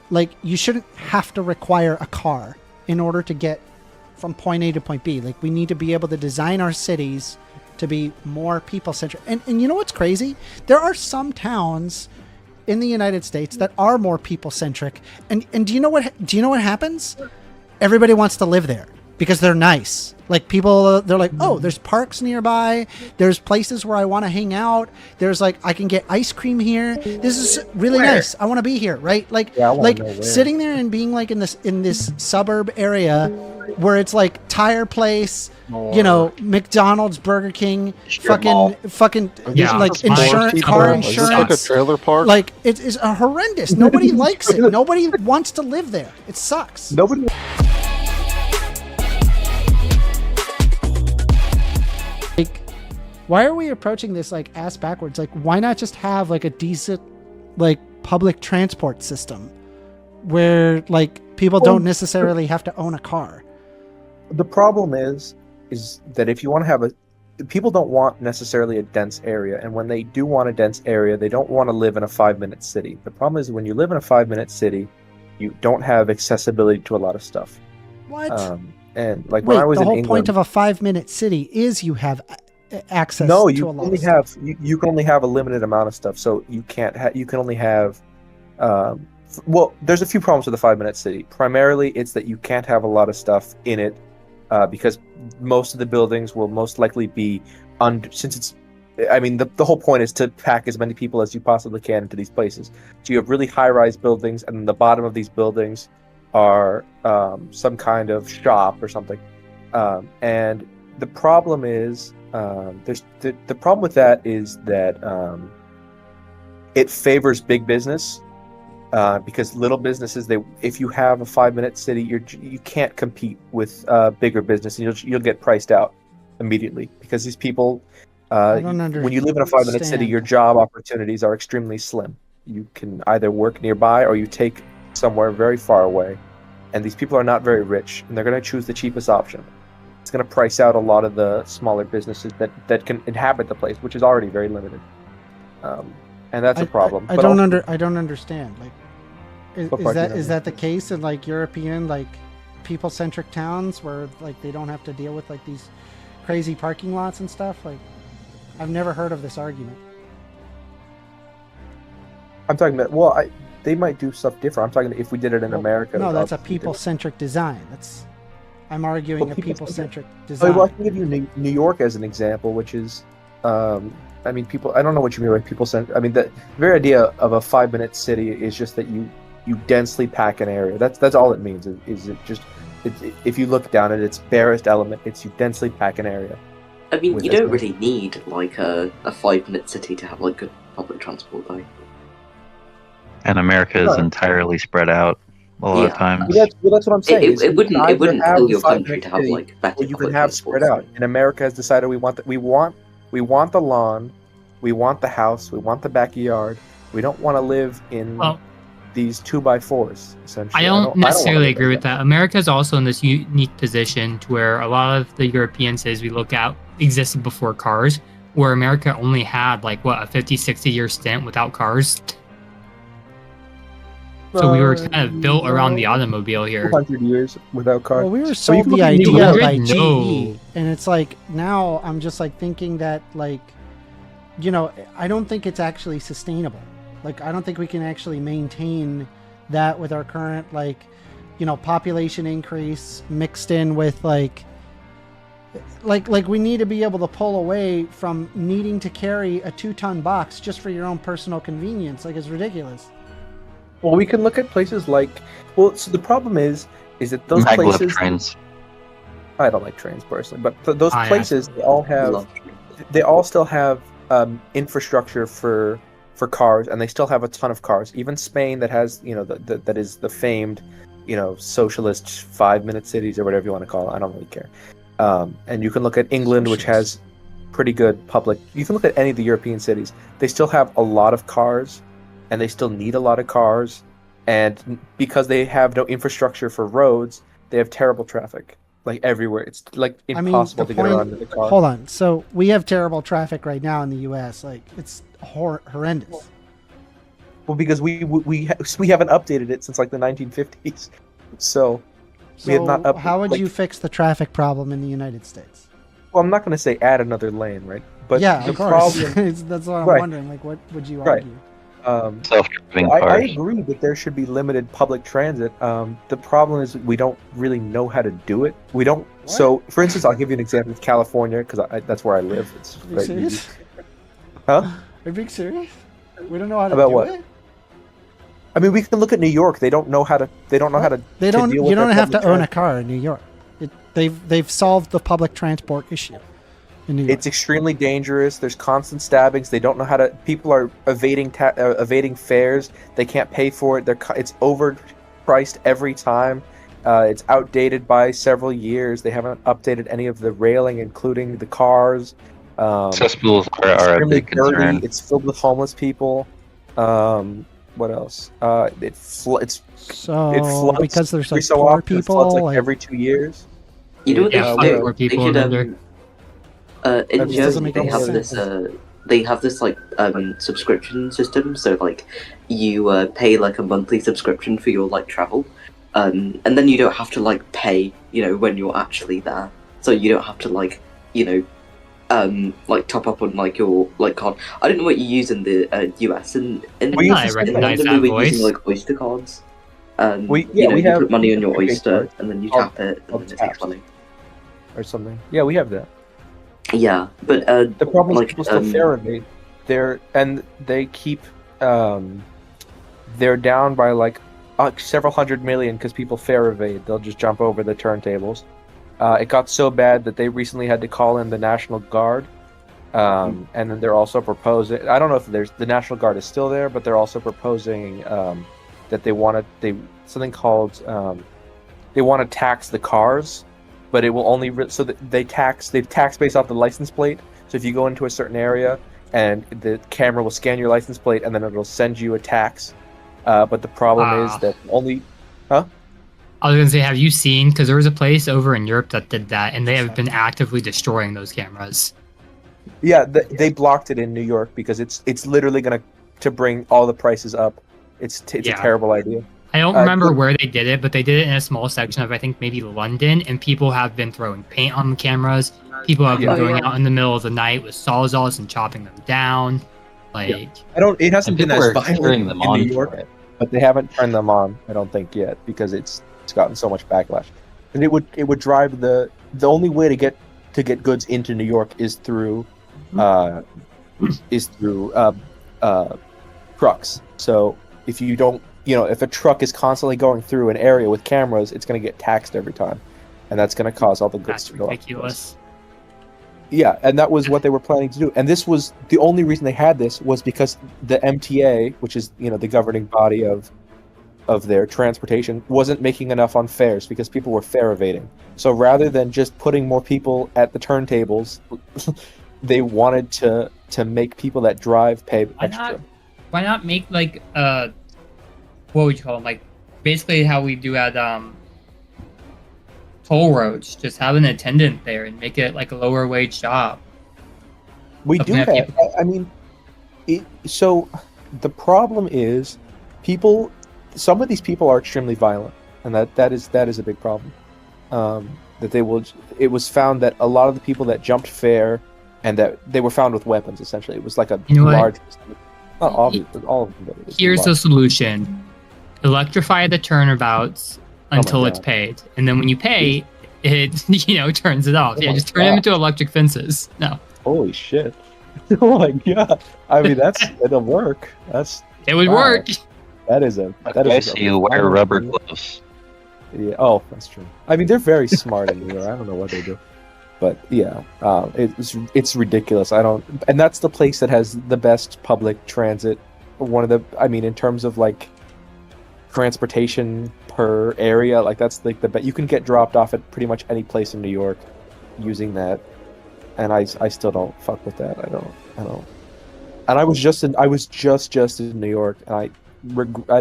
like you shouldn't have to require a car in order to get from point A to point B. Like we need to be able to design our cities to be more people-centric. And you know what's crazy? There are some towns in the United States that are more people-centric. And do you know what happens? Everybody wants to live there because they're nice. Like people, they're like, oh, there's parks nearby. There's places where I want to hang out. There's like, I can get ice cream here. This is really nice. I want to be here, right? Like, sitting there and being like in this suburb area where it's like tire place, you know, McDonald's, Burger King, fucking like insurance, car insurance. Is this like a trailer park? Like it is horrendous. Nobody likes it. Nobody wants to live there. It sucks. Nobody. Like, why are we approaching this like ass backwards? Like, why not just have like a decent like public transport system where like people don't necessarily have to own a car? The problem is that if you want to have people don't want necessarily a dense area, and when they do want a dense area, they don't want to live in a 5-minute city. The problem is when you live in a 5-minute city, you don't have accessibility to a lot of stuff. What? And like when I was in England, the whole point of a 5-minute city is you have access. No, to you a lot only of have stuff. you can only have a limited amount of stuff. So you can't you can only have. Well, there's a few problems with the 5-minute city. Primarily, it's that you can't have a lot of stuff in it. Because most of the buildings will most likely be since it's, I mean, the whole point is to pack as many people as you possibly can into these places. So you have really high-rise buildings, and the bottom of these buildings are some kind of shop or something. And the problem is, the problem with that is that it favors big business. Because little businesses, if you have a 5-minute city, you can't compete with bigger business, and you'll get priced out immediately because these people. When you live in a 5-minute city, your job opportunities are extremely slim. You can either work nearby or you take somewhere very far away, and these people are not very rich, and they're going to choose the cheapest option. It's going to price out a lot of the smaller businesses that can inhabit the place, which is already very limited. And that's a problem. I don't understand. Like, is that the case in like European like people-centric towns where like they don't have to deal with like these crazy parking lots and stuff? Like, I've never heard of this argument. I'm talking about they might do stuff different. I'm talking if we did it in America. No, that's a people-centric design. I'm arguing a people-centric design. Well, I can give you New York as an example, which is. I mean, I don't know what you mean by people-centric. I mean, the very idea of a 5-minute city is just that you densely pack an area. That's all it means. If you look down at its barest element, it's you densely pack an area. I mean, you don't really need like a 5-minute city to have like good public transport, though. And America is entirely spread out a lot of times. Well, that's what I'm saying. It wouldn't kill your country to have like better you can have spread out. And America has decided we want the lawn, we want the house, we want the backyard. We don't want to live in these 2x4s, essentially. I don't necessarily agree with that. America is also in this unique position to where a lot of the European cities we look at existed before cars, where America only had like a 50-60 year stint without cars. So we were kind of built around the automobile here. 200 years without cars. Well, we were sold the idea by GE, and it's like now I'm just like thinking that like, you know, I don't think it's actually sustainable. Like, I don't think we can actually maintain that with our current like, you know, population increase mixed in with like we need to be able to pull away from needing to carry a 2-ton box just for your own personal convenience. Like, it's ridiculous. Well, we can look at places like... Well, so the problem is that those places... trains. I don't like trains personally, but those places, they all still have infrastructure for cars, and they still have a ton of cars. Even Spain, that has, you know, that is the famed, you know, socialist 5-minute cities or whatever you want to call it. I don't really care. And you can look at England, which has pretty good public... You can look at any of the European cities. They still have a lot of cars, and they still need a lot of cars, and because they have no infrastructure for roads, they have terrible traffic, like everywhere. It's like impossible to get around in the car. Hold on, so we have terrible traffic right now in the U.S. Like, it's horrendous. Well, because we haven't updated it since like the 1950s, so we have not. How would you fix the traffic problem in the United States? Well, I'm not going to say add another lane, right? But yeah, the of course. problem, That's what I'm Right. wondering. Like, what would you Right. argue? Self-driving I cars. agree that there should be limited public transit. The problem is we don't really know how to do it. We don't. What? So, for instance, I'll give you an example of California because that's where I live. It's Are you very serious? easy. Huh? Are you being serious? We don't know how to About do what? it. I mean, we can look at New York. They don't know how to. They don't know how to. They to don't. deal You with don't their have to public own a transit. car in New York. They've solved the public transport issue in New York. It's extremely dangerous. There's constant stabbings. They don't know how to. People are evading fares. They can't pay for it. It's overpriced every time. It's outdated by several years. They haven't updated any of the railing, including the cars. Cesspools are a Extremely big concern. dirty. It's filled with homeless people. What else? It floods because there's every like so poor often. It floods people. like every 2 years. You know what Yeah, they should poor do? people They should, under. in That doesn't Germany, make they any have sense. this like subscription system. So like you pay like a monthly subscription for your like travel, and then you don't have to like pay when you're actually there. So you don't have to like like top up on like your like card. I don't know what you use in the US and We use I the same recognize London, that we were using voice. like Oyster cards. We you have put money on your prepaid Oyster cards and then you called- tap it and called then it takes taps. money. or something. Yeah, we have that. Yeah, but The problem is like, people still fare evade. They keep they're down by like several hundred million because people fare evade. They'll just jump over the turntables. It got so bad that they recently had to call in the National Guard. And then they're also proposing. I don't know if the National Guard is still there, but they're also proposing that they want to tax the cars, but it will only so that they've tax based off the license plate. So if you go into a certain area and the camera will scan your license plate and then it'll send you a tax. But the problem is that only. I was gonna say, have you seen? Because there was a place over in Europe that did that, and they have been actively destroying those cameras. Yeah, they blocked it in New York because it's literally going to bring all the prices up. It's a Yeah. terrible idea. I don't remember where they did it, but they did it in a small section of I think maybe London, and people have been throwing paint on the cameras. People have been Yeah. going out in the middle of the night with sawzalls and chopping them down. Like, It hasn't been people as are violent cheering in them New on York, for it. but they haven't turned them on. I don't think yet because it's gotten so much backlash. And it would drive the only way to get goods into New York is through trucks. So if you don't, if a truck is constantly going through an area with cameras, it's going to get taxed every time, and that's going to cause all the goods that's to go up. ridiculous. Yeah, and that was what they were planning to do. And this was the only reason they had this was because the MTA, which is the governing body of their transportation, wasn't making enough on fares because people were fare evading. So rather than just putting more people at the turntables, they wanted to make people that drive pay extra. Why not make like what would you call them? Like basically how we do at toll roads. Just have an attendant there and make it like a lower wage job. We do Something have. that I mean, so the problem is people. Some of these people are extremely violent, and that is a big problem. That they will. It was found that a lot of the people that jumped fare, and that they were found with weapons. Essentially, it was like a You know what? large. Not obviously all of them. But it was Here's the large. solution: electrify the turnabouts until it's God. paid, and then when you pay, it turns it off. Oh Yeah, my just turn them God. into electric fences. No, Holy shit! Oh my god! I mean, it'll work. it would Wow. work. That is a. I see you wear rubber gloves. Yeah. Oh, that's true. I mean, they're very smart in New York. I don't know what they do, but yeah, it's ridiculous. And that's the place that has the best public transit. In terms of like transportation per area, like that's like the best. You can get dropped off at pretty much any place in New York using that, and I still don't fuck with that. I don't. And I was just in New York, and I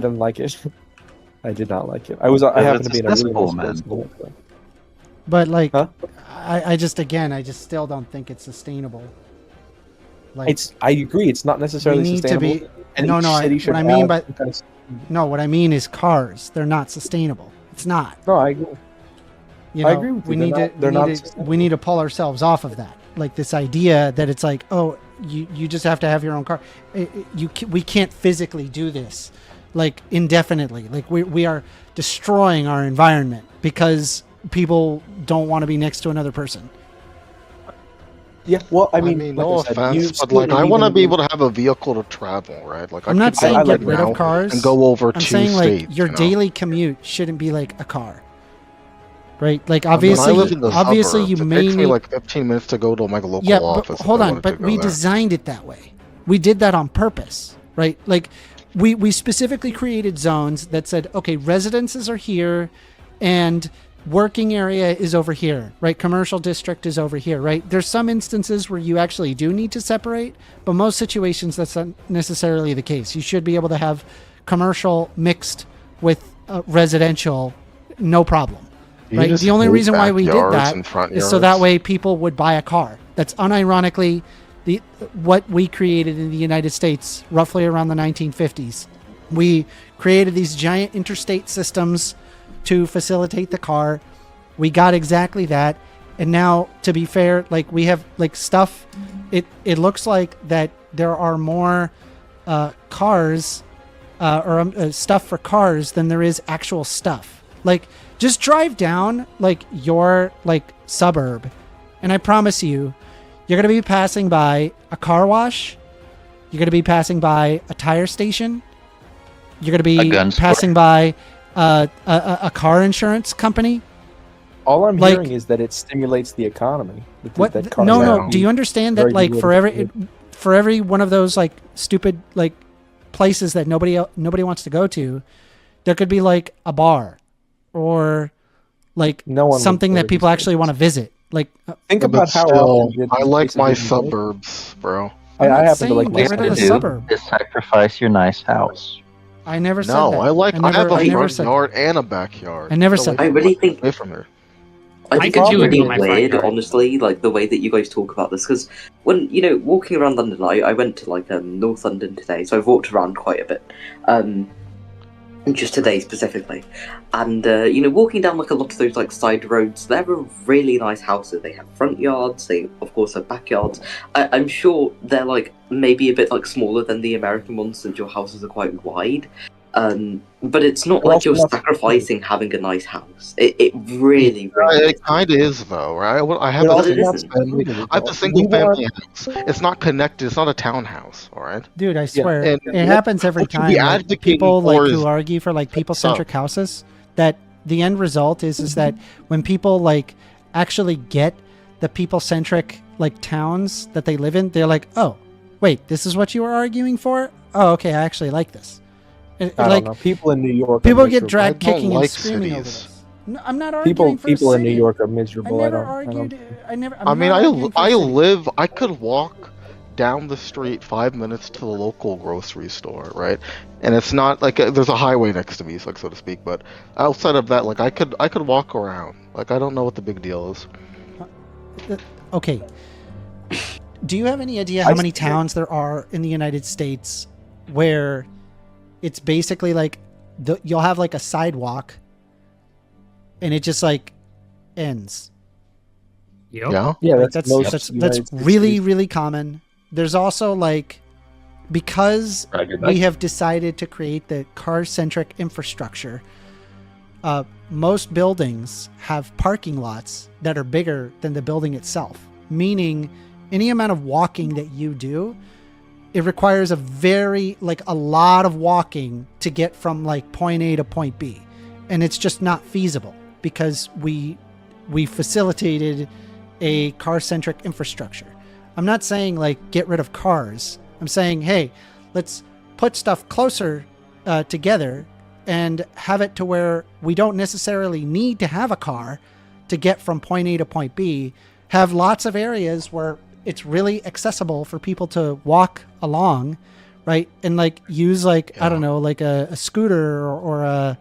didn't like it. I did not like it. I happened to be in a really cesspool, nice man. place, so. But like, Huh? I just still don't think it's sustainable. Like, I agree. It's not necessarily we need to sustainable. be. And No, each no, city should what I mean have by- some kind of- No, what I mean is cars. They're not sustainable. It's not. No, I agree. You I know, agree with you. we They're need not- to they're not we sustainable. need to pull ourselves off of that. Like this idea that it's like, oh, you just have to have your own car. We can't physically do this like indefinitely. Like we are destroying our environment because people don't want to be next to another person. Yeah, well, I I mean, mean, like no I said, offense, you've but seen like it I want to even be with- able to have a vehicle to travel, right? Like I'm not could saying drive get right rid now of cars. and go over I'm two saying like states. your you know? daily commute shouldn't be like a car. Right? Like I mean, obviously I live in the obviously suburbs. you It may takes me need like 15 minutes to go to my local yeah, office. but if hold I on, wanted to but go we there. designed it that way. We did that on purpose, right? Like we specifically created zones that said, okay, residences are here and working area is over here, right? Commercial district is over here, right? There's some instances where you actually do need to separate, but most situations that's not necessarily the case. You should be able to have commercial mixed with residential, no problem. You Right. just The only move reason why we did backyards that and front is so that yards. way people would buy a car. That's unironically what we created in the United States roughly around the 1950s. We created these giant interstate systems to facilitate the car. We got exactly that. And now, to be fair, like we have like stuff, it looks like that there are more cars or stuff for cars than there is actual stuff. Like just drive down like your like suburb and I promise you, you're going to be passing by a car wash. You're going to be passing by a tire station. You're going to be A gun store. passing by a car insurance company. All I'm like- hearing is that it stimulates the economy. What? That cars No, have no. to Do be you understand very that like good for every one of those like stupid like places that nobody wants to go to, there could be like a bar or like No one would something go that to people these actually want to visit. Like Think Yeah, but about how still, often did I these like places my get visited? suburbs, bro. I'm not I happen to saying like my get rid of the suburbs. suburb. Is sacrifice your nice house. I never said No, that. I have a I never front said yard and a backyard. I never Get said away that. I from really my- think away from here. I I think could it's do it really in my front weird, yard. honestly, like the way that you guys talk about this. Because when walking around London, I went to like North London today, so I've walked around quite a bit. Just today specifically, and walking down like a lot of those like side roads, they're really nice houses. They have front yards, they of course have backyards. I'm sure they're like maybe a bit like smaller than the American ones, since your houses are quite wide. But it's not They're like also you're not- sacrificing having a nice house. It really, really It is. kind of is though, right? I have But a also single isn't. family. I have a single family house. It's not connected. It's not a townhouse. All right. Dude, I swear, and it happens every what you'd time. be Like, advocating people like for who is- argue for like people-centric houses. That the end result is that when people like actually get the people-centric like towns that they live in, they're like, oh, wait, this is what you were arguing for? Oh, okay, I actually like this. I Like don't know. People in New York. are people get miserable. dragged I don't kicking and like screaming over cities. this. No, I'm not arguing for People a in New city. York are I miserable. never don't- argued. I never. I'm I mean, not arguing for a I city. live. I could walk down the street 5 minutes to the local grocery store, right? And it's not like there's a highway next to me, like so to speak. But outside of that, like I could walk around. Like I don't know what the big deal is. Okay. Do you have any idea how I many still- towns there are in the United States where it's basically like you'll have like a sidewalk and it just like ends? Yep. Yeah. Yeah, Like, that's that's most that's United States really cities. really common. There's also like because we have decided to create the car-centric infrastructure. Most buildings have parking lots that are bigger than the building itself, meaning any amount of walking that you do, it requires a lot of walking to get from like point A to point B. And it's just not feasible because we facilitated a car-centric infrastructure. I'm not saying like get rid of cars. I'm saying, hey, let's put stuff closer together and have it to where we don't necessarily need to have a car to get from point A to point B. Have lots of areas where it's really accessible for people to walk along, right? And like use like, I don't know, like a scooter or a,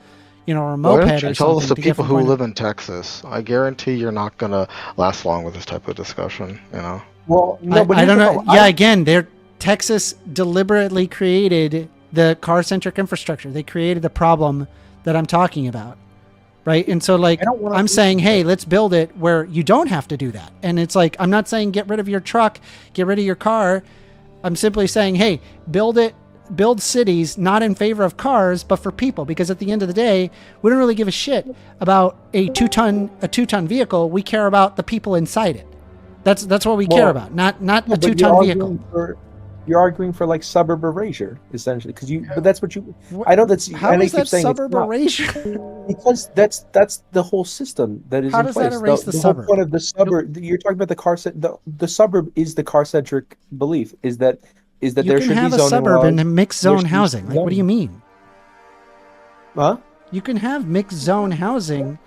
or a Why moped don't or you tell us something. the to get people from who point A- live in Texas? I guarantee you're not gonna last long with this type of discussion. Well, no, but I here's don't the know. problem. Yeah, again, Texas deliberately created the car-centric infrastructure. They created the problem that I'm talking about, right? And so, like, I'm saying, hey, let's build it where you don't have to do that. And it's like, I'm not saying get rid of your truck, get rid of your car. I'm simply saying, hey, build cities not in favor of cars, but for people. Because at the end of the day, we don't really give a shit about a two-ton vehicle. We care about the people inside it. That's what we care about, not a 2-ton vehicle. You're arguing for like suburb erasure, essentially, but that's what you. I know that's. How is that suburb erasure? Because that's the whole system that is How in does place. that erase the whole suburb? point of the suburb. You're talking about the suburb is the car-centric belief. Is that You there can should have be a zoning suburb laws. and mixed zone housing. Like, what do you mean? Huh? You can have mixed zone housing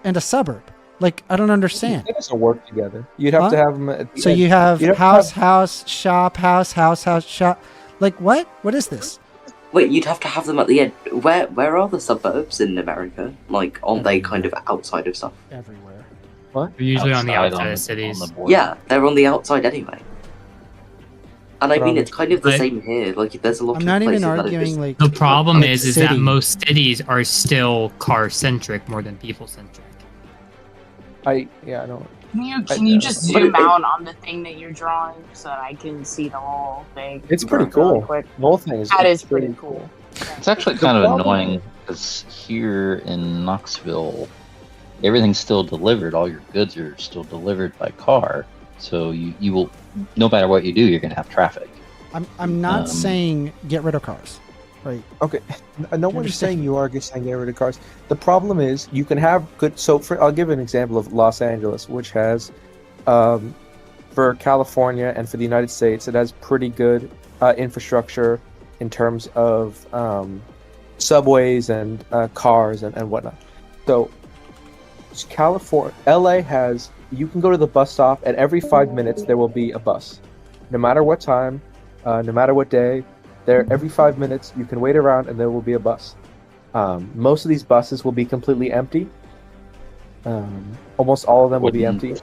and a suburb. Like, I don't understand. It doesn't work together. You'd have to have them at the So end. you have You'd have to house, have- house, shop, house, shop. Like, what? What is this? Wait, you'd have to have them at the end. Where are the suburbs in America? Like, aren't they kind of outside of stuff? Everywhere. They're usually on the outside on of cities. on the border. Yeah, they're on the outside anyway. And I mean, it's kind of the But- same here. Like, there's a lot I'm of not places even that are arguing, just- like, The problem like is that city. most cities are still car-centric more than people-centric. I don't. Can you just But zoom it- out on the thing that you're drawing so that I can see the whole thing? It's pretty really cool. quick? The whole thing is. That is pretty cool. It's actually kind of annoying because here in Knoxville, everything's still delivered. All your goods are still delivered by car. So you will, no matter what you do, you're going to have traffic. I'm not saying get rid of cars. Right. Okay, no one's saying you are just saying get rid of cars. The problem is you can have good. So I'll give an example of Los Angeles, which has, for California and for the United States, it has pretty good infrastructure in terms of subways and cars and whatnot. So California, LA has. You can go to the bus stop, and every 5 minutes there will be a bus, no matter what time, no matter what day. There, every 5 minutes, you can wait around and there will be a bus. Most of these buses will be completely empty. Almost all of them will be empty.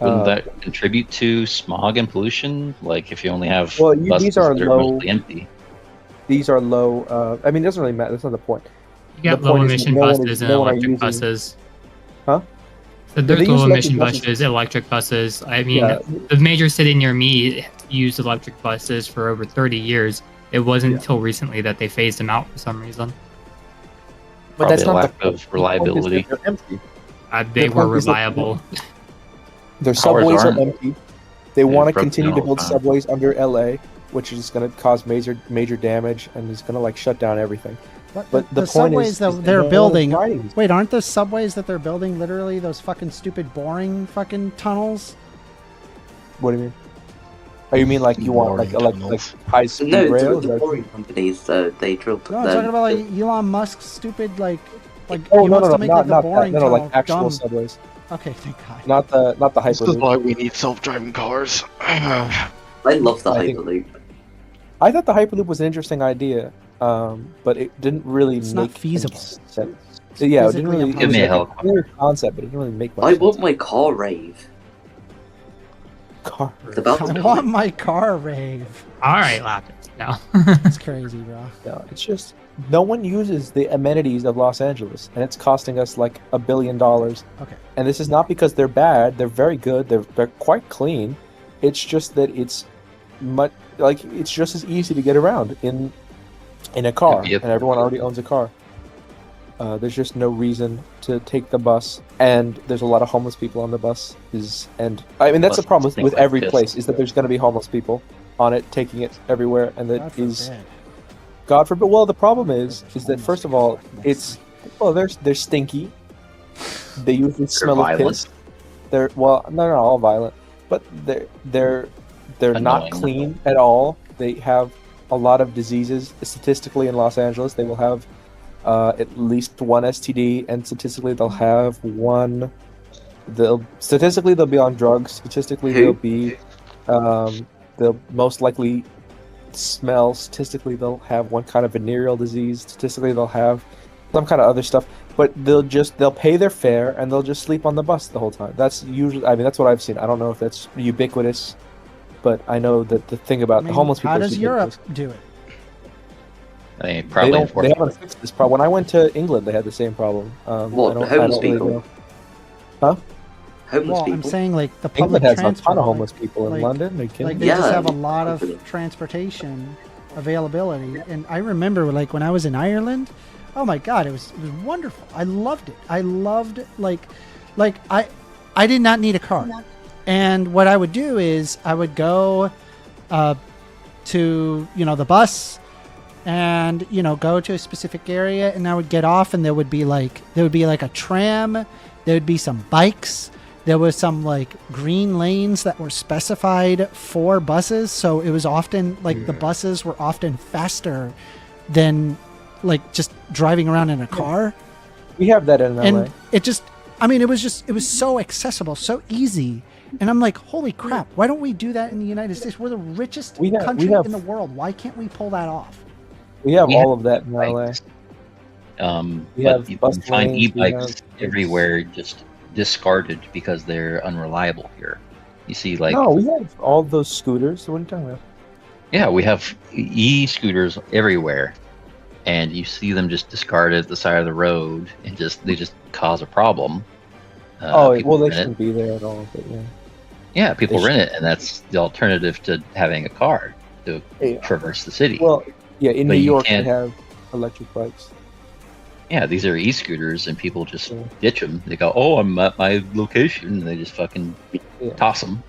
Wouldn't that contribute to smog and pollution? Like if you only have Well, buses these are that are low- mostly empty. These are low. I mean, it doesn't really matter. That's not the point. You got The point is low-emission no one is- buses and no one are electric using- buses. Huh? So there's they use low-emission electric buses. buses, electric buses. I mean, Yeah. the major city near me used electric buses for over 30 years. It wasn't Yeah. until recently that they phased them out for some reason. But that's Probably not a lack the of point is that reliability. they're empty. They The were point is that- reliable. Their Powers subways are aren't. empty. They They're want to broken continue to all build the time. subways under LA, which is going to cause major damage and is going to like shut down everything. But the the point subways is that that they're no one is building. riding these. Wait, aren't the subways that they're building literally those fucking stupid boring fucking tunnels? What do you mean? Oh, you mean like you want like Boring like tunnels. high speed No, rails? the boring companies, they drilled No, I'm them. talking about like Elon Musk's stupid like Oh he no wants no to no make not like the not boring that. No tunnel like actual dumb. subways, Okay, thank God. not the This is hyperloop. why we need self-driving cars. I love the I think- Hyperloop. I thought the hyperloop was an interesting idea, but it didn't really It's make not feasible. any sense. Yeah, it didn't physically really. impossible. It was Give me a like hell. a clear concept, but it didn't really make much I sense. want my car rave. Car. It's about I to want my car rave. All right, Lapis. No. It's crazy, bro. No, it's just no one uses the amenities of Los Angeles, and it's costing us like $1 billion. Okay. And this is not because they're bad; they're very good. They're quite clean. It's just that it's much like it's just as easy to get around in a car, Yep. and everyone already owns a car. There's just no reason to take the bus, and there's a lot of homeless people on the bus. And I mean that's the Plus, problem think with like every this. place is that there's going to be homeless people on it, taking it everywhere, and God that is forbid. God forbid. Well, the problem is that Homeless first of all, people. it's they're stinky. They usually smell of violent. piss. They're not all violent, but they're not Annoying. clean at all. They have a lot of diseases. Statistically, in Los Angeles, they will have at least one STD, and statistically, they'll have one. They'll be on drugs. Statistically, Who? They'll most likely smell. Statistically, they'll have one kind of venereal disease. Statistically, they'll have some kind of other stuff. But they'll pay their fare and they'll just sleep on the bus the whole time. That's usually, I mean, that's what I've seen. I don't know if that's ubiquitous but I know that the thing about I the mean, homeless people. how is does ridiculous. Europe do it? They They probably don't. enforce They it. haven't fixed this problem. When I went to England, they had the same problem. What, I homeless don't really people? know. Huh? Homeless Well, I'm people. saying like the public England has a transport. ton of like- homeless people in like- London. Are you kidding Like me? they just Yeah. have a lot of Hopefully. transportation availability, and I remember like when I was in Ireland, oh my god, it was wonderful. I loved it. I loved like I did not need a car, and what I would do is I would go to the bus, and go to a specific area, and I would get off, and there would be like a tram, there would be some bikes. There was some like green lanes that were specified for buses, so it was often like the buses were often faster than like just driving around in a car. We have that in LA. And it was so accessible, so easy. And I'm like, holy crap, why don't we do that in the United States? We're the richest country in the world. Why can't we pull that off? We have We all of that in LA. bikes. We But have you bus can find lanes, we e-bikes have- everywhere, just discarded because they're unreliable here. You see, like, No, we have all those scooters. What are you talking about? yeah, we have e-scooters everywhere, and you see them just discarded at the side of the road, and they just cause a problem. People They rent it. shouldn't be there at all. But yeah. Yeah, people They rent it, and that's the alternative to having a car to Yeah. traverse the city. Well, yeah, in But New you York they can't- have electric bikes. yeah, these are e-scooters, and people just Yeah. ditch them. They go, "Oh, I'm at my location," and they just fucking Yeah. toss them.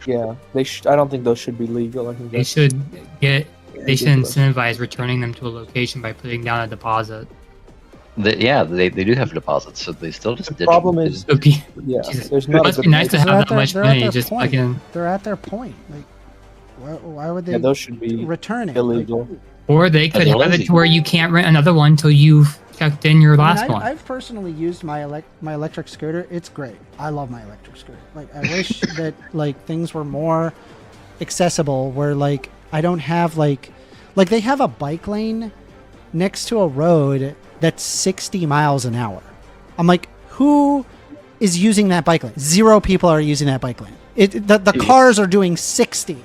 Yeah, I don't think those should be legal. I think They that's should get. They should ridiculous. incentivize returning them to a location by putting down a deposit. They do have deposits, so they still just The ditch problem them. is- So be, Yeah, Jesus. there's it not a must good be nice to place- have that much they're at money. their Just point. fucking, They're at their point. Like, why would they Yeah, those should be return it? illegal. or they could they're have it lazy. to where you can't rent another one until you've checked in your last Like, one. I've personally used my electric scooter. It's great. I love my electric scooter. Like, I wish that like things were more accessible. Where like I don't have like they have a bike lane next to a road that's 60 miles an hour. I'm like, who is using that bike lane? 0 people are using that bike lane. The cars are doing 60.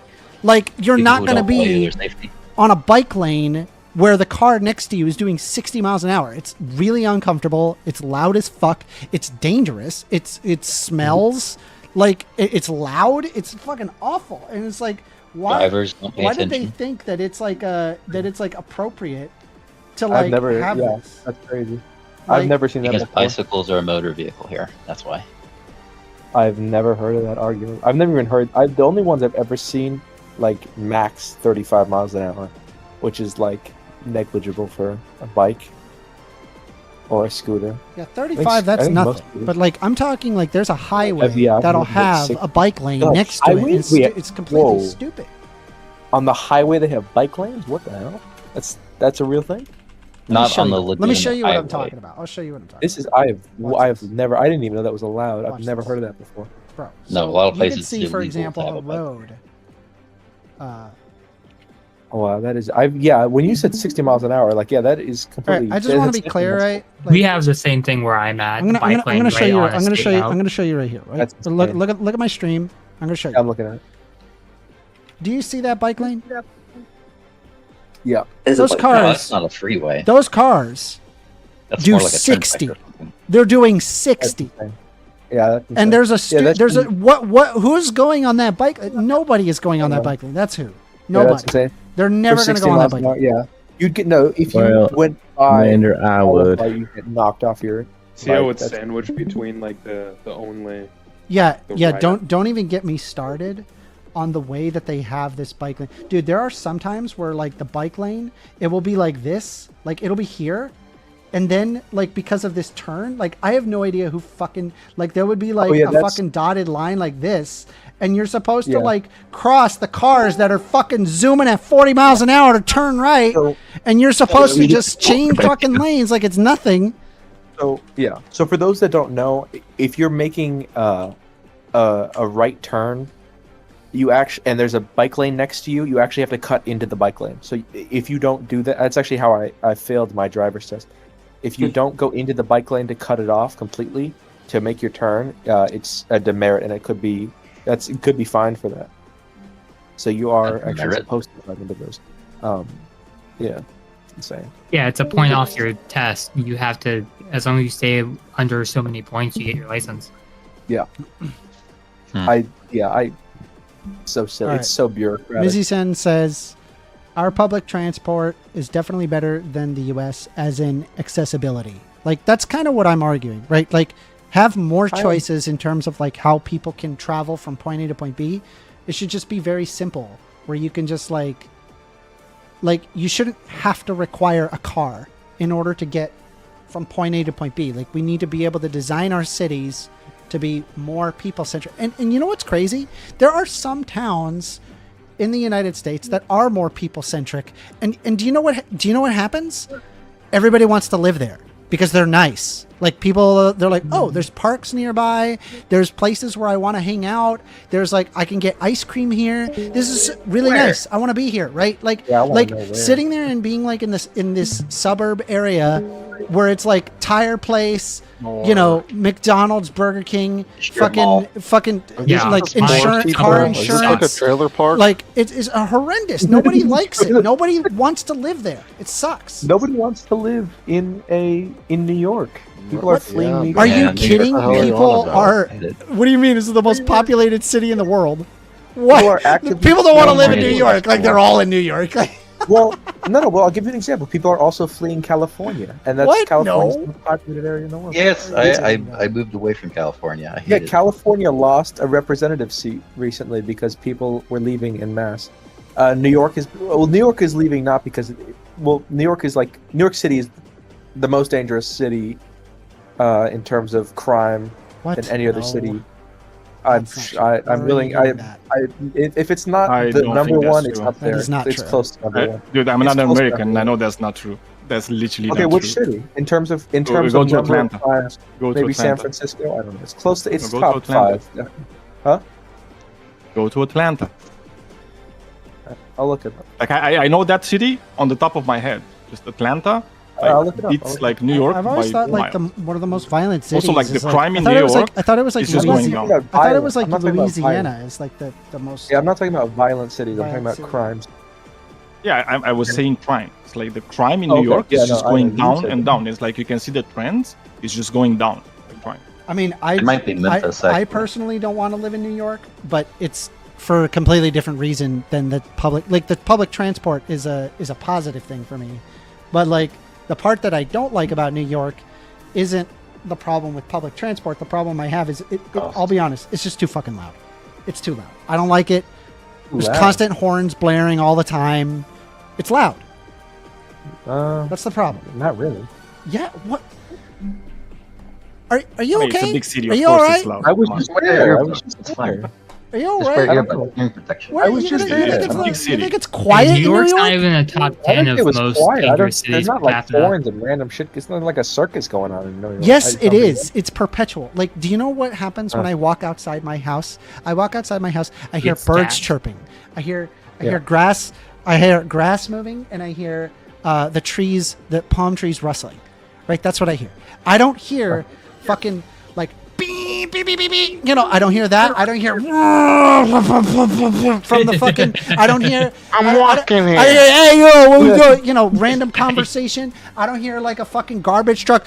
Like, you're People not who going to don't value be their safety. on a bike lane where the car next to you is doing 60 miles an hour. It's really uncomfortable. It's loud as fuck. It's dangerous. It smells like it's loud. It's fucking awful. And it's like, why? Drivers don't pay Why did they attention. think that it's like appropriate to like I've never. have Yeah, this? that's crazy. Like- I've never seen that Because before. bicycles are a motor vehicle here. That's why. I've never heard of that argument. I've never even heard. The only ones I've ever seen, like max 35 miles an hour, which is like negligible for a bike or a scooter. Yeah, 35. That's I think most nothing. people- But like, I'm talking like there's a highway yeah, I've that'll heard like have 60. a bike lane No, next to it. highway? It's, Yeah. it's completely Whoa. stupid. On the highway, they have bike lanes. What the hell? That's a real thing. Not on the Let me legitimate show you what I'm highway. talking about. I'll show you what I'm talking This is Watch I've this. never. I didn't even know that was allowed. Watch I've never this. heard of that before. about. Bro. No, a lot of you places can see, it's for illegal to example, have a a bike. road. Oh wow, that is. When you said 60 miles an hour, like that is All completely. right, I just want to be that's clear, different. right? Like, We have the same thing where I'm at. I'm gonna, the I'm bike gonna, I'm lane gonna show right you. on a I'm gonna state show you. route. I'm gonna show you right here. Right? That's So look, insane. look at my stream. I'm gonna show you. I'm looking at it. Do you see that bike lane? Yeah. There's a Those bike cars- No, that's not a freeway. Those cars, That's do more like a 60. turnpike or something. they're doing That's 60. insane. Yeah. That's insane. And there's a that's there's a pretty- what who's going on that bike? Nobody is going on that Yeah. bike lane. That's who. Yeah, Nobody. that's insane. They're never For going to 60 go on that miles bike an hour, lane. Yeah. You'd get no if you Well, went by. Commander, I would. You get knocked off your. See how bike. it's That's- sandwiched between like the only. Yeah, The yeah. right. Don't even get me started on the way that they have this bike lane, dude. There are some times where like the bike lane, it will be like this, like it'll be here, and then like because of this turn, like I have no idea who fucking like there would be like yeah, a that's- fucking dotted line like this, and you're supposed to Yeah. like cross the cars that are fucking zooming at 40 miles an hour to turn right, So- and you're supposed to we just change fucking lanes like it's nothing. So yeah. So for those that don't know, if you're making a right turn, you actually and there's a bike lane next to you, you actually have to cut into the bike lane. So if you don't do that, that's actually how I failed my driver's test. If you don't go into the bike lane to cut it off completely to make your turn, it's a demerit, and it could be fined for that. So you are I've actually read. supposed to drive into those. Yeah, insane. Yeah, it's a point off your test. You have to, as long as you stay under so many points, you get your license. So silly. All right. It's so bureaucratic. Mizzy Sen says, our public transport is definitely better than the U.S. as in accessibility. Like, that's kind of what I'm arguing, right? Like, have more choices in terms of like how people can travel from point A to point B. It should just be very simple, where you can just like you shouldn't have to require a car in order to get from point A to point B. Like, we need to be able to design our cities to be more people-centric. And you know what's crazy? There are some towns in the United States that are more people-centric. And do you know what happens? Everybody wants to live there because they're nice. Like, people, they're like, oh, there's parks nearby. There's places where I want to hang out. There's like, I can get ice cream here. This is really nice. I want to be here, right? Like, Yeah, I wanna know where. sitting there and being like in this suburb area where it's like tire place, you know, McDonald's, Burger King, fucking, Yeah, like it's more insurance, people. car Is this Is this like a insurance. trailer park? Like, it is horrendous. Nobody likes it. Nobody wants to live there. It sucks. Nobody wants to live in New York. People are fleeing Yeah. New York. Are Yeah, you New York- kidding? What the hell are you People on about? are. What do you mean? This is the most populated city in the world. People What? are actively People don't want to fleeing live in New New York. Like, they're all in New York. Well, no. Well, I'll give you an example. People are also fleeing California, and that's What? California's No. most populated area in the world. Yes, I moved away from California. I Yeah, hate it. California lost a representative seat recently because people were leaving en masse. New York is leaving not because New York City is the most dangerous city in terms of crime What? than any other No. city. That's not true. I'm willing. Already knew that. If it's not I the don't number think that's one, it's true. up That there. is not it's true. close to number one. Dude, I'm It's not close to American. number I know one. that's not true. That's literally Okay, not which true. city? In terms of go number to of Atlanta. crimes, Go to maybe San Atlanta. Francisco. I don't know. It's close to. It's Go to top Atlanta. five. Go to Atlanta. I'll look it up. Like I know that city on the top of my head. Just Atlanta. I'll look it up. I'll It's look it like New York I've always by thought like miles. one of the most violent cities. Also, like, the is, crime in I thought New it was York I thought it was like is just Louisiana. going down. I thought it was like I'm not talking about Louisiana violence. is like the most. Yeah, I'm not talking about violent cities. I'm talking Violent about city. crimes. Yeah, I was saying crime. It's like the crime in Okay, New York yeah, is just no, I going know, you down said and that. down. It's like you can see the trends. It's just going down. Like crime. I mean, It might be Memphis. I actually. personally don't want to live in New York, but it's for a completely different reason than the public. Like, the public transport is a positive thing for me, but like the part that I don't like about New York isn't the problem with public transport. The problem I have is I'll be honest, it's just too fucking loud. It's too loud. I don't like it. There's Loud. constant horns blaring all the time. It's loud. Uh, That's the problem. not really. Yeah. What? Are you I mean, okay? It's a big city. Are Of you course, all right? it's loud. I was Come on. just Wear there. I earbuds. was just It's fine. there. Are you all Just right? wear I don't earbuds. know. Hearing protection. Where, I was you just think- you there. think It's a big it's, you city. think it's quiet New in York's New not York? even a top I 10 don't think of it was most quiet. dangerous There's cities not per like capita. horns and random shit. It's not like a circus going on in New York. Yes, I it don't think is. It's perpetual. Like, do you know what happens when I walk outside my house? I walk outside my house. I hear Get birds stabbed. chirping. I hear Yeah. grass. I hear grass moving, and I hear the palm trees rustling. Right. That's what I hear. I don't hear fucking like beep beep beep beep beep. You know, I don't hear that. I don't hear from the fucking. I don't hear. I'm walking here. I hear, hey yo, what we doing? You know, random conversation. I don't hear like a fucking garbage truck.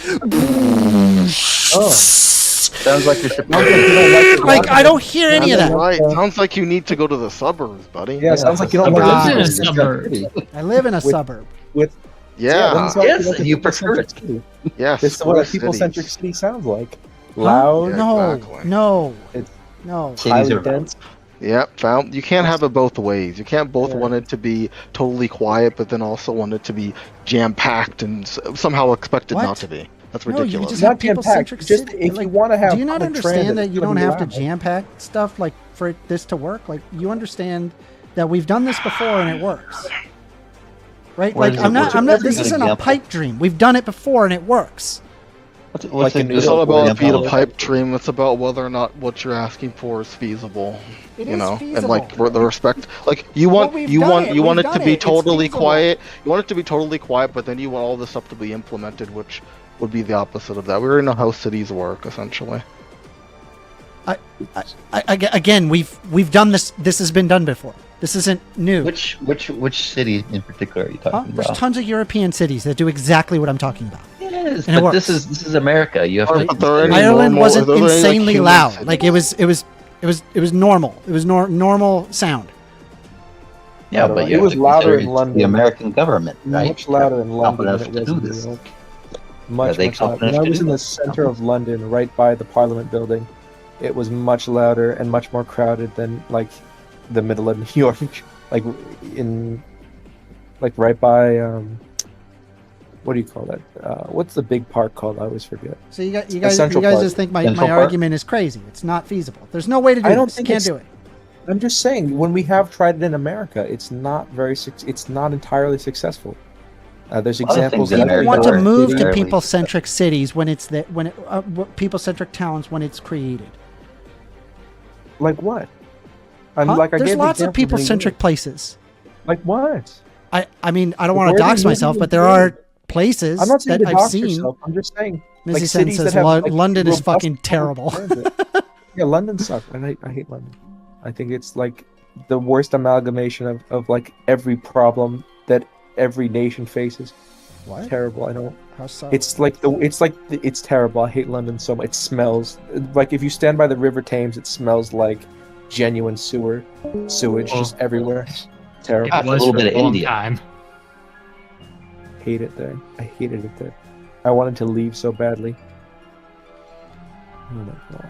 Oh, Sounds like you're Like, I don't hear any of that. Right. Sounds like you need to go to the suburbs, buddy. yeah. Sounds like you don't Suburbs. like Lives in a suburb. I live in a With- suburb. Yeah. Yes, you prefer it. Yes. This is what a cities. people-centric city sounds like. Loud, Yeah, No, exactly. no, It's- no. Cities highly are dense. Yep, found you can't have it both ways. You can't both want it to be totally quiet, but then also want it to be jam packed and somehow expect it What? not to be. That's No, you ridiculous. just Not have jam-packed, people-centric just city. if you Like, wanna have do you not public understand transit, that it's you gonna don't be have to loud. jam-pack stuff like for this to work? Like, you understand that we've done this before and it works, right? Where Like, does I'm it not. work? This Give an isn't a example. pipe dream. We've done it before and it works. What's Like a in good It's not about example being a of- pipe dream. It's about whether or not what you're asking for is feasible. It you is know, feasible. and like the respect. Like you want, we've you done want, it. you want We've it to done be it. It's totally feasible. quiet. You want it to be totally quiet, but then you want all this stuff to be implemented, which would be the opposite of that. We're in how cities work, essentially. Again, we've done this. This has been done before. This isn't new. Which city in particular are you talking There's about? tons of European cities that do exactly what I'm talking about. Yes, And it but works. this is America. You have to. But there are any consider- Ireland normal- wasn't are there any, like, insanely human loud. cities? Like it was normal. It was normal sound. Yeah, I don't but know. you It have was to louder consider in it's London. the American government, right? Much louder in London than Confident it enough was to in do New this. York. Much, they much louder. confident When I to was do in the this? center of London, right by the Parliament building, it was much louder and much more crowded than like the middle of New York, like right by what do you call that? What's the big park called? I always forget. So you guys Central Park. just think my Central Park? argument is crazy. It's not feasible. There's no way to do I don't this. think Can't it's- do it. I'm just saying, when we have tried it in America, it's not it's not entirely successful. There's A lot of examples. things in in People America want to are move to entirely people-centric cities when it's people-centric towns when it's created. Like what? Huh? I There's gave lots of examples in people-centric places. Like what? I mean, I don't want Where to are dox they myself, moving but there to? are places I'm not saying that to I've dox seen. yourself. I'm just saying, Missy like, Sen cities says that have, like, London is robust fucking public terrible. transit. Yeah, London sucks. I hate London. I think it's like the worst amalgamation of like every problem that every nation faces. What? Terrible. I don't. How so? It's terrible. I hate London so much. It smells like, if you stand by the River Thames, it smells like genuine sewage just everywhere. Terrible. Ah, It it's a was little for bit a of long India. time. Hate it there. I hated it there. I wanted to leave so badly. Oh my god.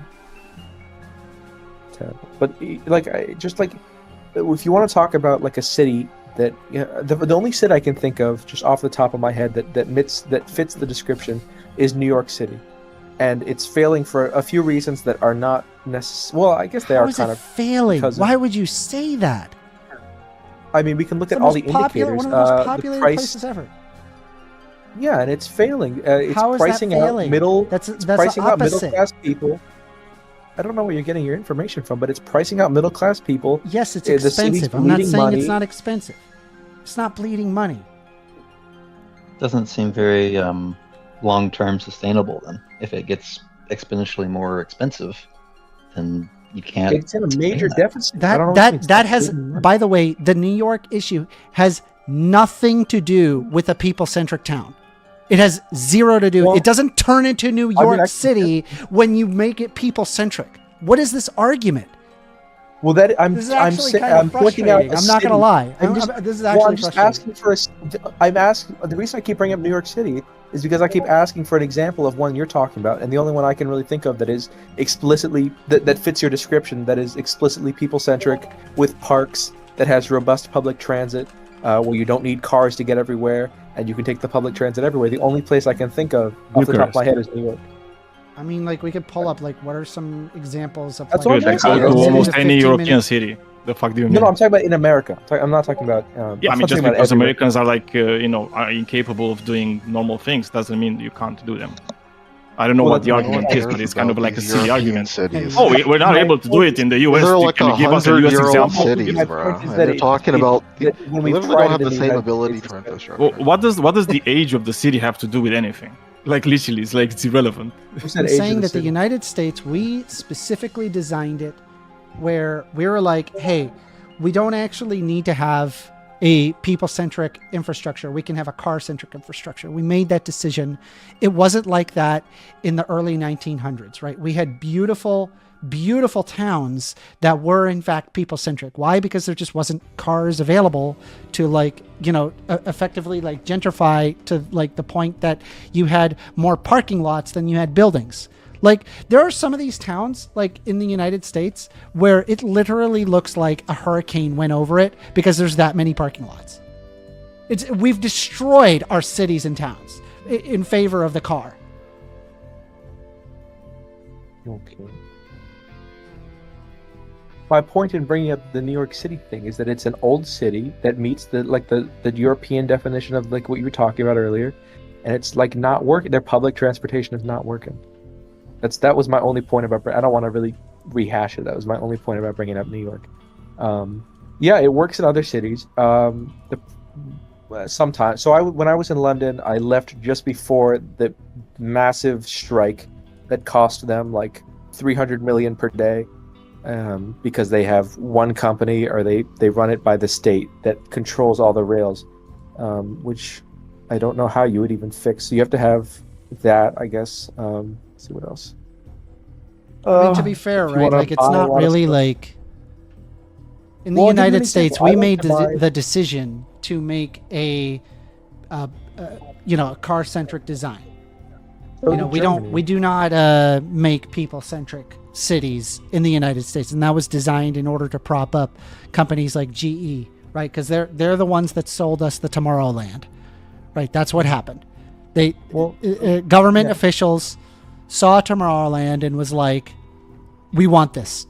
Terrible. But if you want to talk about like a city that, the only city I can think of just off the top of my head that fits the description is New York City, and it's failing for a few reasons that are not necessary. Well, I guess they How are is kind it of. failing? because of- Why would you say that? I mean, we can look It's at the all most the popular, indicators. one of the most The populated price, places ever. yeah, and it's failing. It's How is that pricing failing? out middle. That's It's the pricing out middle opposite. class people. I don't know where you're getting your information from, but it's pricing out middle class people. Yes, it's The city's expensive. I'm not bleeding saying money. it's not expensive. It's not bleeding money. Doesn't seem very long-term sustainable. Then, if it gets exponentially more expensive, then you can't. It's in a major that. deficit. I don't know what you mean. It's That not has, bleeding money. by the way, the New York issue has nothing to do with a people-centric town. It has zero to do. Well, It doesn't turn into New York I- City when you make it people-centric. What is this argument? Well, that This is actually kind of I'm pointing out. frustrating. I'm not going to lie. This is Well, actually I'm just frustrating. asking for I'm asking. The reason I keep bringing up New York City is because I keep asking for an example of one you're talking about, and the only one I can really think of that is explicitly that fits your description. That is explicitly people-centric, with parks, that has robust public transit, where you don't need cars to get everywhere, and you can take the public transit everywhere. The only place I can think of off the top of my head is New York. I mean, like, we could pull up, like, what are some examples of, That's like, what Dude, I'm I saying. go to 10 almost to any 15 European minutes. city. The fuck do you mean? No, I'm talking about in America. I'm not talking about. Yeah, I I'm mean, not just talking about because everywhere. Americans are like, are incapable of doing normal things doesn't mean you can't do them. I don't know Well, what the that's- argument is, but it's kind of like a silly argument. Cities. Oh, we're not able to do it in the US. They're like Can you give us a US 100-year-old example? cities, My bro. point is And that they're it- talking it- about that when we they literally tried don't have it the in the same United ability States, for it's better. infrastructure. Well, what does the age of the city have to do with anything? Like literally, it's like it's irrelevant. Who said I'm age of saying that the city? United States, we specifically designed it where we were like, hey, we don't actually need to have a people-centric infrastructure. We can have a car-centric infrastructure. We made that decision. It wasn't like that in the early 1900s, right? We had beautiful, beautiful towns that were in fact people-centric. Why? Because there just wasn't cars available to, like, effectively, like, gentrify to, like, the point that you had more parking lots than you had buildings. Like, there are some of these towns, like in the United States, where it literally looks like a hurricane went over it because there's that many parking lots. We've destroyed our cities and towns in favor of the car. Okay. My point in bringing up the New York City thing is that it's an old city that meets the European definition of like what you were talking about earlier, and it's like not working. Their public transportation is not working. That was my only point about. I don't want to really rehash it. That was my only point about bringing up New York. Yeah, it works in other cities. Sometimes. So when I was in London, I left just before the massive strike that cost them like 300 million per day. because they have one company or they run it by the state that controls all the rails, which I don't know how you would even fix. So you have to have that, I guess. Let's see what else. I mean, to be fair, if you right? wanna Like, it's buy a not lot of really stuff- like in the Well, I'll give you an United States, example. we I like made to buy- the decision to make a car-centric design. So You know, did Germany. we do not make people-centric cities in the United States, and that was designed in order to prop up companies like GE, right? Because they're the ones that sold us the Tomorrowland, right? That's what happened. They government officials saw Tomorrowland and was like, "We want this,"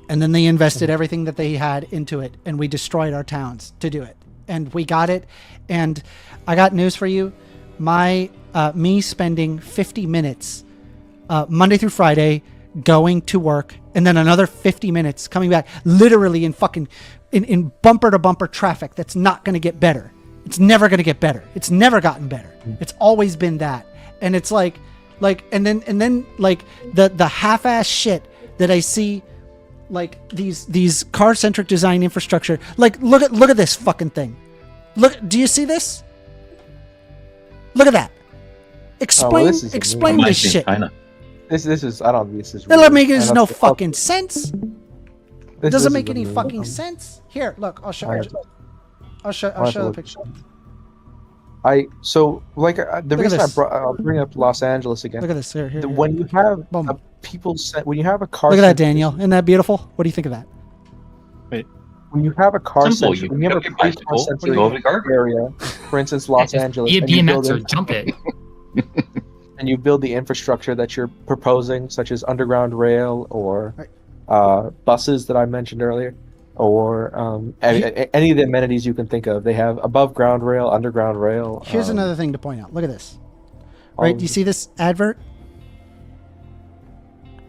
and then they invested everything that they had into it, and we destroyed our towns to do it, and we got it. And I got news for you. Me spending 50 minutes Monday through Friday going to work, and then another 50 minutes coming back, literally in bumper to bumper traffic, that's not going to get better. It's never going to get better. It's never gotten better. It's always been that. And it's like and then like the half-ass shit that I see, like these car-centric design infrastructure. Like, look at this fucking thing. Do you see this? Look at that. Explain this is explain amazing. this shit. China. This is I don't. This is. It doesn't make weird. no fucking sense. This Doesn't is make any amazing. fucking sense. Here, look. I'll show. I have to- I'll show I'll have to the look picture. The reason this. I'll bring up Los Angeles again. Look at this. Here. When you have Boom. when you have a car. Look at that, Daniel. Isn't that beautiful? What do you think of that? When you have a car Simple. centric, You when you have pick a up your bicycle, car-centric go over the guardrail. area, for instance, Los Just Angeles, be a and you BMX build or jump it. and you build the infrastructure that you're proposing, such as underground rail or buses that I mentioned earlier, or any of the amenities you can think of. They have above ground rail, underground rail. Here's another thing to point out. Look at this. Right? Do you see this advert?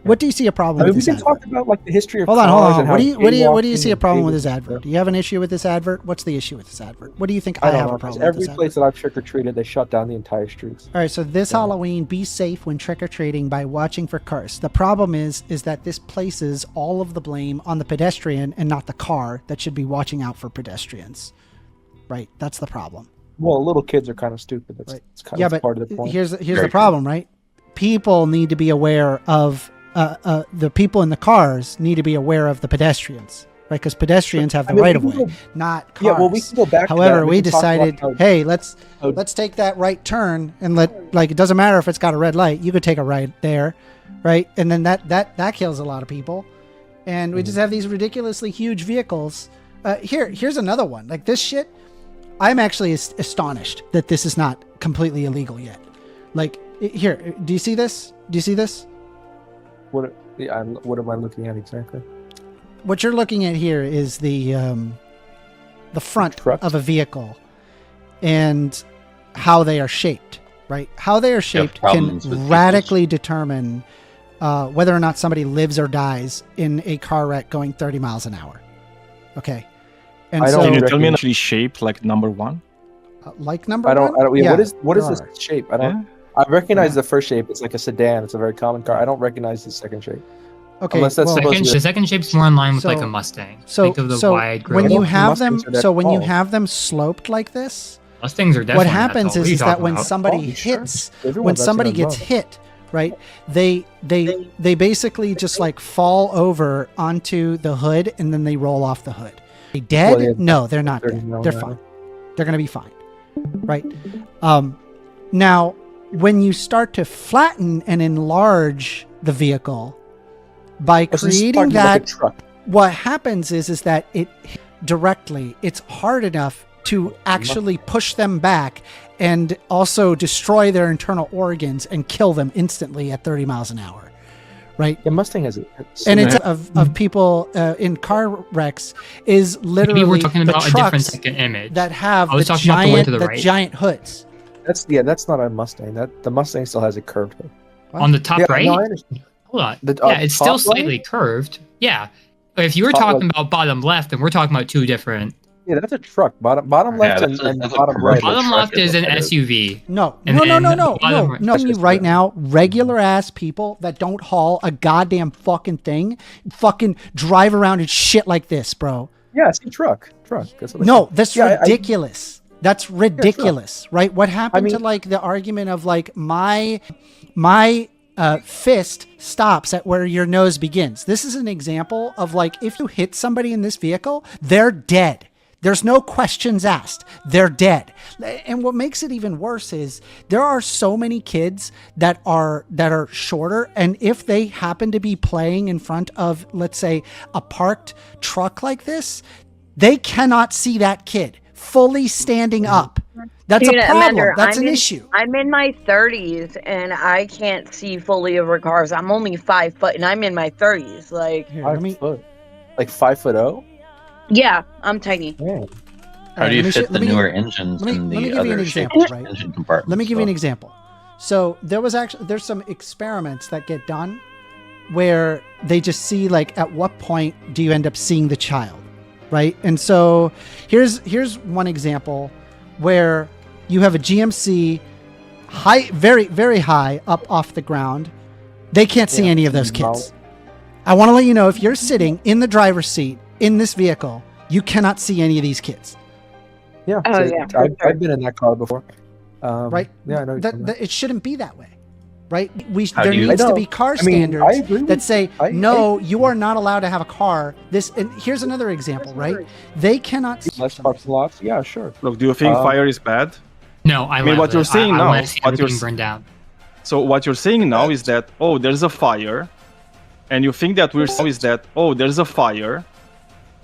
What do you see a problem with we this can advert? talk about like the history of Hold on. cars and how What do you jaywalking see a and problem with this vehicles advert? and Do you have an issue with this advert? What's the issue with this advert? What do you think stuff. I I have don't a know, 'cause problem with every this place advert? that I've trick or treated, they shut down the entire streets. All right, so this Halloween, be safe when trick-or-treating by watching for cars. The problem is that this places all of the blame on the pedestrian and not the car that should be watching out for pedestrians. Right? That's the problem. Well, little kids are kind of stupid. That's Right. kind Yeah, of but part of the point. here's Very the true. problem, right? People need to be aware of the people in the cars need to be aware of the pedestrians, right? Because pedestrians have the we right of can way, go- not cars. Yeah, well, we can go back. However, to that. we can talk about decided, how- hey, let's how- take that right turn and it doesn't matter if it's got a red light. You could take a right there, right? And then that kills a lot of people. And we just have these ridiculously huge vehicles. Here's another one. Like this shit, I'm actually astonished that this is not completely illegal yet. Like here, do you see this? Do you see this? What am I looking at exactly? What you're looking at here is the front Trucks? of a vehicle and how they are shaped, right? How they are shaped can problems with radically determine whether or not somebody lives or dies in a car wreck going 30 miles an hour. Okay. And I so, don't Can you reckon- tell me actually shape like number one? like number I don't. one? Yeah, Yeah, what is there this are. shape? I don't. Yeah. I recognize Yeah. the first shape. It's like a sedan. It's a very common car. I don't recognize the second shape. Okay. Unless that's well, supposed to The second shape's more in line with like So- a Mustang. so Think of the wide grill. when you Mustangs have them, are that so when you tall. have them sloped like this, Mustangs are definitely what happens not tall. What are you is that talking when about? somebody Oh, sure. hits Everyone's when actually somebody on gets both. hit, right, they basically just like fall over onto the hood and then they roll off the hood. They dead? Well, yeah, No, they're not 30 dead. mile They're an hour. fine. They're gonna be fine, right? Now, when you start to flatten and enlarge the vehicle by Oh, so this is creating talking like that, a truck. what happens is that it directly, it's hard enough to actually push them back and also destroy their internal organs and kill them instantly at 30 miles an hour, right? Yeah, Mustang has it. And it's of people in car wrecks is literally Maybe we're talking the about a different trucks second image. that have I was the talking about the one to the right. giant hoods. that's not a Mustang. The Mustang still has a curved hood. On the top Yeah, right? no, I understand. Hold on. The- Yeah, it's still top right? slightly curved. Yeah. If you were Top talking right. about bottom left, then we're talking about two different Yeah, that's a truck. Bottom left that's and a bottom right. commercial Bottom left truck is an what it SUV. No, And- no, and the no. bottom right- You right now, regular ass people that don't haul a goddamn fucking thing, fucking drive around and shit like this, bro. Yeah, it's a truck. That's what I No, said. that's Yeah, ridiculous. That's ridiculous, right? What happened to mean- like the argument of like my fist stops at where your nose begins. This is an example of like if you hit somebody in this vehicle, they're dead. There's no questions asked. They're dead. And what makes it even worse is there are so many kids that are shorter, and if they happen to be playing in front of, let's say, a parked truck like this, they cannot see that kid fully standing up. That's Dude, a problem. Amanda, That's an issue. I'm in my 30s and I can't see fully over cars. I'm only 5 foot and I'm in my 30s. Like, Here, let me, 5 foot. Like 5'0". yeah, I'm tiny. Man. How do you let me fit sh- the let me- newer engines let me in give the you an other example, shaped right? engine compartments? Let me give you an So- example. So there's some experiments that get done where they just see like at what point do you end up seeing the child, right? And so here's one example where you have a GMC high, very, very high up off the ground. They can't see Yeah. any of those kids. I want to let you know, if you're sitting in the driver's seat in this vehicle, you cannot see any of these kids. Yeah. Oh, yeah, for I've sure. been in that car before. Right? Yeah, I know. That it shouldn't be that way, right? How There do you- needs I to know. be car I mean, I standards agree that with- say no, you are not allowed to have a car. And here's another example, right? They cannot see Less parking lots. Yeah, sure. Look, do you think fire is bad? No, I mean, love what you're it. saying I now, want to see what you're everything s- burned down. So what you're saying now is that there's a fire, and you think that we're there's a fire,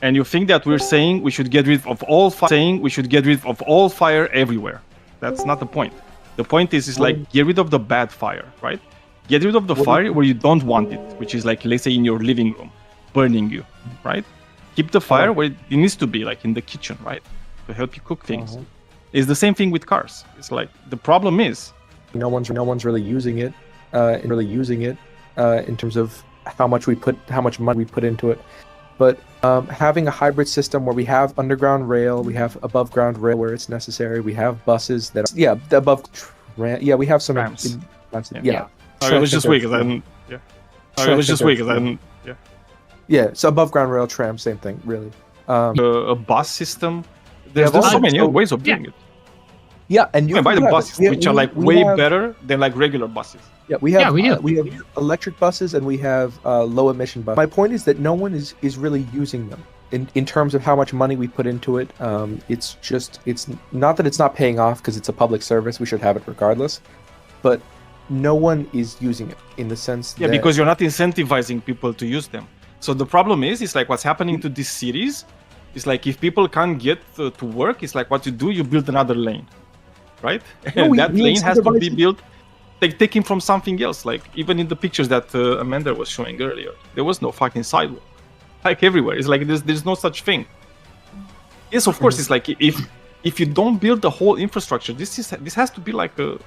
and you think that we're saying we should get rid of all fire everywhere. That's not the point. The point is like get rid of the bad fire, right? Get rid of the fire where you don't want it, which is like, let's say, in your living room, burning you, right? Keep the fire where it needs to be, like in the kitchen, right? To help you cook things. It's the same thing with cars. It's like the problem is No one's really using it. In terms of how much money we put into it. But having a hybrid system where we have underground rail, we have above ground rail where it's necessary, we have buses that the above we have some Trams. Yeah. Sorry, let's just wait because I didn't. Yeah. Sorry, let's just wait because I didn't. Yeah. Yeah, so above ground rail, tram, same thing, really. A bus system. There's Yeah, so many so- ways of doing it. Yeah, and You can buy the buses, which are like way better than like regular buses. Yeah, we have Yeah, we do. we have electric buses and we have low emission buses. My point is that no one is really using them in terms of how much money we put into it. It's not that it's not paying off because it's a public service. We should have it regardless, but no one is using it in the sense Yeah, that because you're not incentivizing people to use them. So the problem is like what's happening to these cities is like if people can't get to work, it's like what you do, you build another lane, right? No, And we- that we lane has to be incentivize- built, like taken from something else. Like even in the pictures that Amanda was showing earlier, there was no fucking sidewalk, like everywhere. It's like there's no such thing. Yes, of course, it's like if you don't build the whole infrastructure, this has to be like a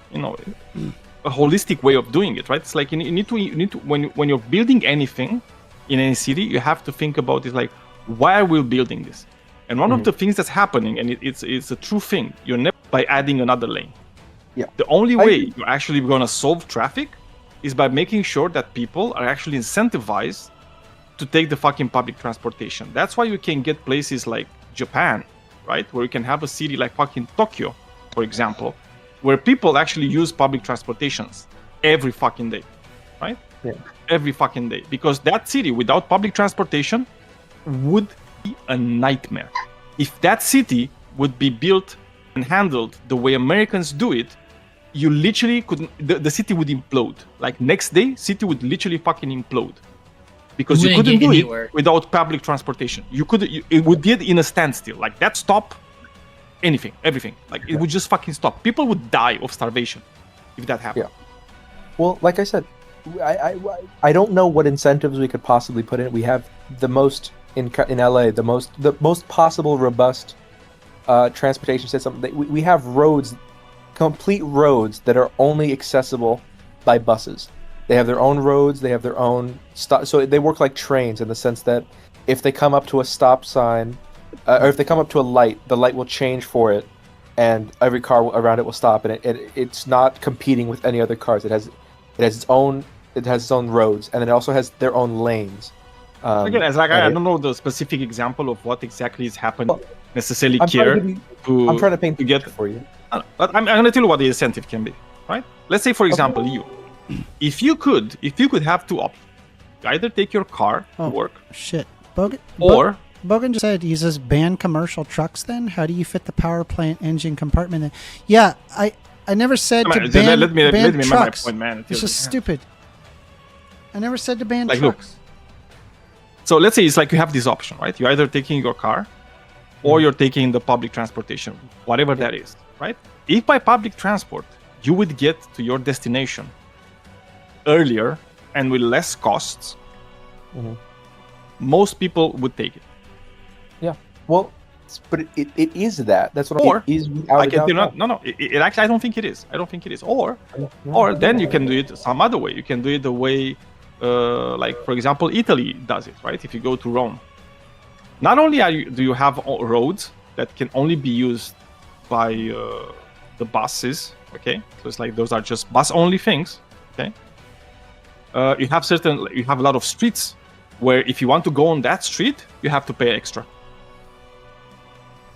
holistic way of doing it, right? It's like you need to when you're building anything in any city, you have to think about it like, why are we building this? And one of the things that's happening, and it's a true thing, you're never by adding another lane. Yeah. The only way you're actually gonna solve traffic is by making sure that people are actually incentivized to take the fucking public transportation. That's why you can get places like Japan, right? Where you can have a city like fucking Tokyo, for example, where people actually use public transportations every fucking day, right? Yeah. Every fucking day. Because that city without public transportation would be a nightmare. If that city would be built and handled the way Americans do it, you literally couldn't, the city would implode. Like next day, city would literally fucking implode. Because you Wouldn't couldn't get do anywhere. it without public transportation. It would be in a standstill. Like that stop anything, everything. Like it would just fucking stop. People would die of starvation if that happened. Well, like I said, I don't know what incentives we could possibly put in. We have the most in LA, the most possible robust transportation system. We have roads, complete roads that are only accessible by buses. They have their own roads. They have their own stop. So they work like trains in the sense that if they come up to a stop sign, or if they come up to a light, the light will change for it, and every car around it will stop, and it's not competing with any other cars. It has its own roads, and then it also has their own lanes. Again, it's like I don't know the specific example of what exactly is happening necessarily here. I'm trying to paint to get for you. But I'm going to tell you what the incentive can be, right? Let's say, for example, if you could have two options, you either take your car to work, Shit. Bogan just said he says ban commercial trucks. Then how do you fit the power plant engine compartment? In? Yeah, I never said to ban let me ban make trucks. my point, man. This is stupid. I never said to ban Like, trucks. look. So let's say it's like you have this option, right? You're either taking your car, or you're taking the public transportation, whatever that is, right? If by public transport you would get to your destination earlier and with less costs, most people would take it. Yeah. Well, but it is that. That's what Or it is. I can no. It actually, I don't think it is. Or then you can do it some other way. You can do it the way, like for example, Italy does it, right? If you go to Rome, not only do you have roads that can only be used by the buses, okay? So it's like those are just bus-only things, okay? You have a lot of streets where if you want to go on that street, you have to pay extra.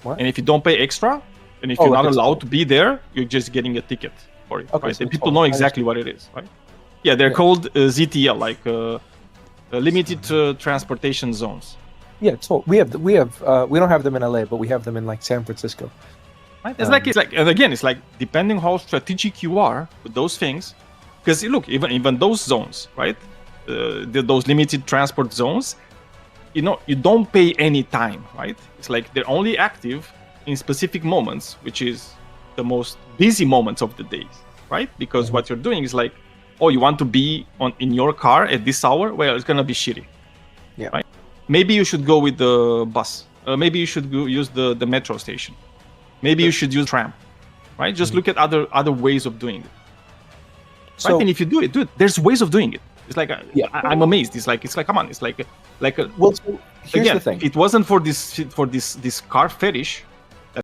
What? And if you don't pay extra, and if you're not allowed to be there, you're just getting a ticket for it, right? So and people know exactly what it is, right? Yeah, they're called ZTL, like limited transportation zones. Yeah, so we don't have them in LA, but we have them in like San Francisco. Right? It's like, and again, it's like depending how strategic you are with those things, because look, even those zones, right? Those limited transport zones, you don't pay any time, right? It's like they're only active in specific moments, which is the most busy moments of the days, right? Because what you're doing is like, oh, you want to be in your car at this hour? Well, it's gonna be shitty. Yeah. Right? Maybe you should go with the bus. Maybe you should use the metro station. Maybe you should use tram, right? Just look at other ways of doing it. So, right? And if you do it, there's ways of doing it. It's like I'm amazed. It's like come on. It's like well, so here's again, the thing. If it wasn't for this car fetish,